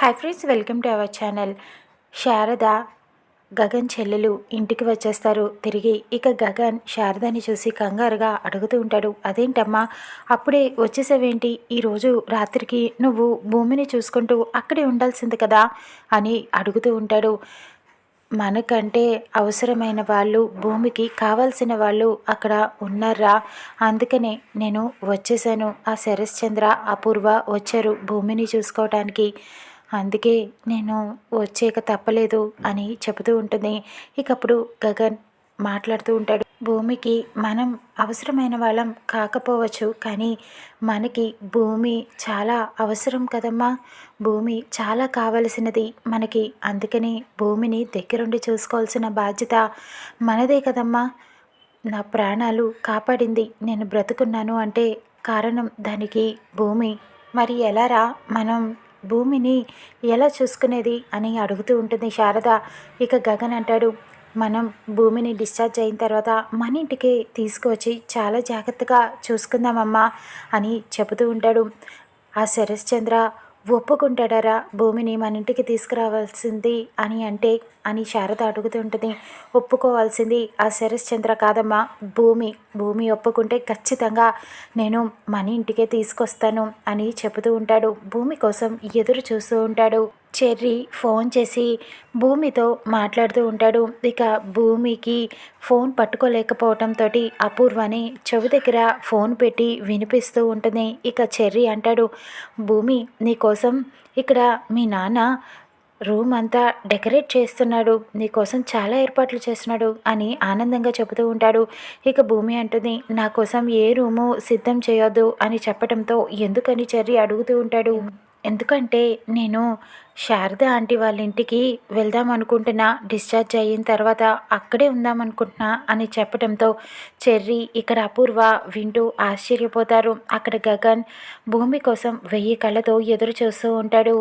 Hi friends, welcome to our channel. Sharada Gagan చెల్లెలు ఇంటికి వచ్చేస్తారు తిరిగి. ఇక గగన్ శారదని చూసి కంగారుగా అడుగుతూ ఉంటాడు, అదేంటమ్మా అప్పుడే వచ్చేసావేంటి? ఈరోజు రాత్రికి నువ్వు భూమిని చూసుకుంటూ అక్కడే ఉండాల్సింది కదా అని అడుగుతూ ఉంటాడు. మనకంటే అవసరమైన వాళ్ళు, భూమికి కావాల్సిన వాళ్ళు అక్కడ ఉన్నారా, అందుకనే నేను వచ్చేసాను. ఆ శరశ్చంద్ర, అపూర్వ వచ్చారు భూమిని చూసుకోవటానికి, అందుకే నేను వచ్చేక తప్పలేదు అని చెబుతూ ఉంటుంది. ఇకప్పుడు గగన్ మాట్లాడుతూ ఉంటాడు, భూమికి మనం అవసరమైన వాళ్ళం కాకపోవచ్చు, కానీ మనకి భూమి చాలా అవసరం కదమ్మా. భూమి చాలా కావలసినది మనకి, అందుకని భూమిని దగ్గరుండి చూసుకోవాల్సిన బాధ్యత మనదే కదమ్మా. నా ప్రాణాలు కాపాడింది, నేను బ్రతుకున్నాను అంటే కారణం దానికి భూమి. మరి ఎలారా మనం భూమిని ఎలా చూసుకునేది అని అడుగుతూ ఉంటుంది శారద. ఇక గగన్ అంటాడు, మనం భూమిని డిశ్చార్జ్ అయిన తర్వాత మన ఇంటికి తీసుకువచ్చి చాలా జాగ్రత్తగా చూసుకుందామమ్మా అని చెబుతూ ఉంటాడు. ఆ శరశ్చంద్ర ఒప్పుకుంటాడారా భూమిని మన ఇంటికి తీసుకురావాల్సింది అని అంటే అని శారద అడుగుతూ ఉంటుంది. ఒప్పుకోవాల్సింది ఆ శరశ్చంద్ర కాదమ్మా, భూమి. భూమి ఒప్పుకుంటే ఖచ్చితంగా నేను మన ఇంటికే తీసుకొస్తాను అని చెబుతూ ఉంటాడు. భూమి కోసం ఎదురు చూస్తూ ఉంటాడు. చెర్రీ ఫోన్ చేసి భూమితో మాట్లాడుతూ ఉంటాడు. ఇక భూమికి ఫోన్ పట్టుకోలేకపోవటంతో అపూర్వని చెవి దగ్గర ఫోన్ పెట్టి వినిపిస్తూ ఉంటుంది. ఇక చెర్రీ అంటాడు, భూమి నీకోసం ఇక్కడ మీ నాన్న రూమ్ అంతా డెకరేట్ చేస్తున్నాడు, నీకోసం చాలా ఏర్పాట్లు చేస్తున్నాడు అని ఆనందంగా చెబుతూ ఉంటాడు. ఇక భూమి అంటుంది, నా కోసం ఏ రూము సిద్ధం చేయొద్దు అని చెప్పడంతో ఎందుకని చెర్రీ అడుగుతూ ఉంటాడు. ఎందుకంటే నేను శారద ఆంటీ వాళ్ళ ఇంటికి వెళ్దాం అనుకుంటున్నా, డిశ్చార్జ్ అయిన తర్వాత అక్కడే ఉందాం అనుకుంటున్నా అని చెప్పడంతో చెర్రీ ఇక్కడ అపూర్వ వింటూ ఆశ్చర్యపోతారు. అక్కడ గగన్ భూమి కోసం 1000 కళ్ళతో ఎదురు చూస్తూ ఉంటాడు.